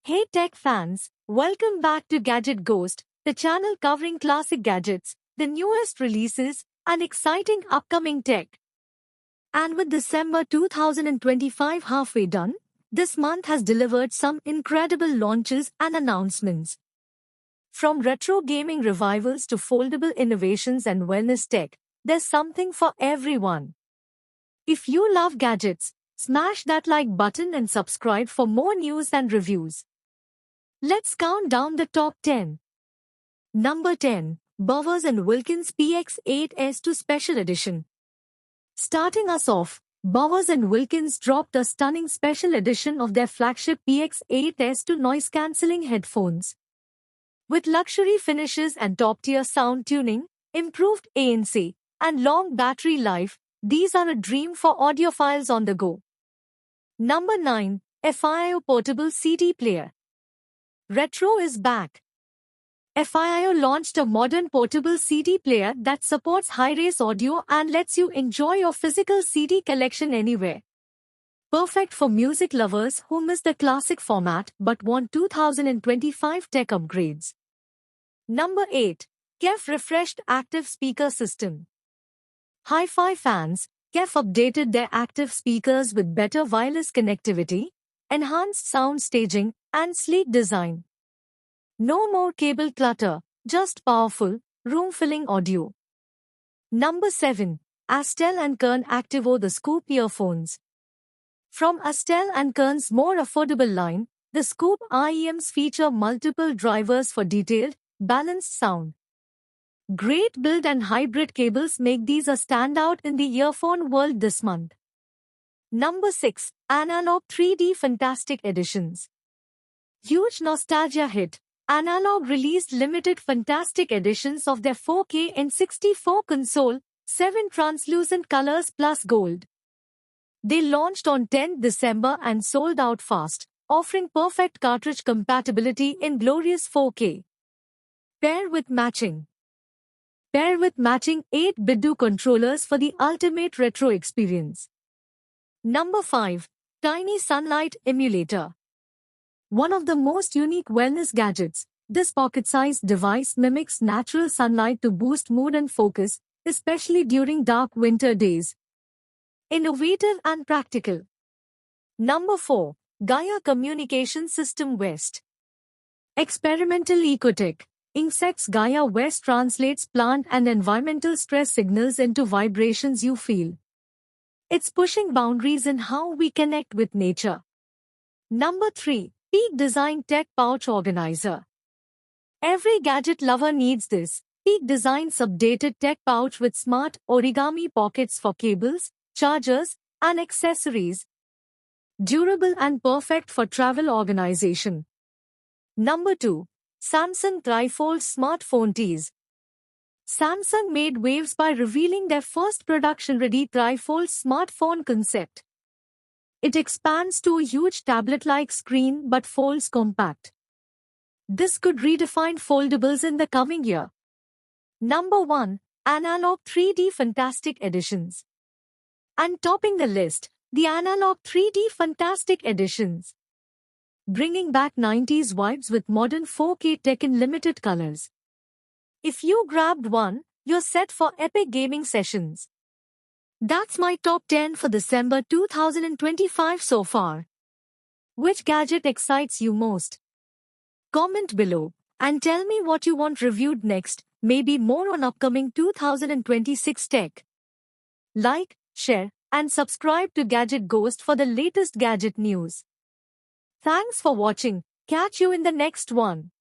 Hey tech fans, welcome back to Gadget Ghost, the channel covering classic gadgets, the newest releases, and exciting upcoming tech. And with December 2025 halfway done, this month has delivered some incredible launches and announcements. From retro gaming revivals to foldable innovations and wellness tech, there's something for everyone. If you love gadgets, smash that like button and subscribe for more news and reviews. Let's count down the top 10. Number 10. Bowers & Wilkins PX8S2 Special Edition. Starting us off, Bowers & Wilkins dropped a stunning special edition of their flagship PX8S2 noise-cancelling headphones. With luxury finishes and top-tier sound tuning, improved ANC, and long battery life, these are a dream for audiophiles on the go. Number 9. FiiO Portable CD Player. Retro is back. FiiO launched a modern portable CD player that supports high-res audio and lets you enjoy your physical CD collection anywhere. Perfect for music lovers who miss the classic format but want 2025 tech upgrades. Number 8. KEF Refreshed Active Speaker System. Hi-Fi fans, KEF updated their active speakers with better wireless connectivity, enhanced sound staging, and sleek design. No more cable clutter, just powerful, room-filling audio. Number 7. Astel & Kern Activo The Scoop Earphones. From Astel & Kern's more affordable line, the Scoop IEMs feature multiple drivers for detailed, balanced sound. Great build and hybrid cables make these a standout in the earphone world this month. Number 6. Analog 3D Fantastic Editions. Huge nostalgia hit, Analog released limited Fantastic editions of their 4K N64 console, 7 translucent colors plus gold. They launched on 10 December and sold out fast, offering perfect cartridge compatibility in glorious 4K. Pair with matching 8 BidDo controllers for the ultimate retro experience. Number 5. Tiny Sunlight Emulator. One of the most unique wellness gadgets, this pocket-sized device mimics natural sunlight to boost mood and focus, especially during dark winter days. Innovative and practical. Number 4. Gaia Communication System West. Experimental Ecotech. Insects Gaia West translates plant and environmental stress signals into vibrations you feel. It's pushing boundaries in how we connect with nature. Number 3. Peak Design Tech Pouch Organizer. Every gadget lover needs this. Peak Design's updated tech pouch with smart origami pockets for cables, chargers, and accessories. Durable and perfect for travel organization. Number 2. Samsung Trifold Smartphone Tease. Samsung made waves by revealing their first production-ready trifold smartphone concept. It expands to a huge tablet-like screen but folds compact. This could redefine foldables in the coming year. Number 1. Analog 3D Fantastic Editions. And topping the list, the Analog 3D Fantastic Editions. Bringing back 90s vibes with modern 4K tech in limited colors. If you grabbed one, you're set for epic gaming sessions. That's my top 10 for December 2025 so far. Which gadget excites you most? Comment below and tell me what you want reviewed next, maybe more on upcoming 2026 tech. Like, share, and subscribe to Gadget Ghost for the latest gadget news. Thanks for watching. Catch you in the next one.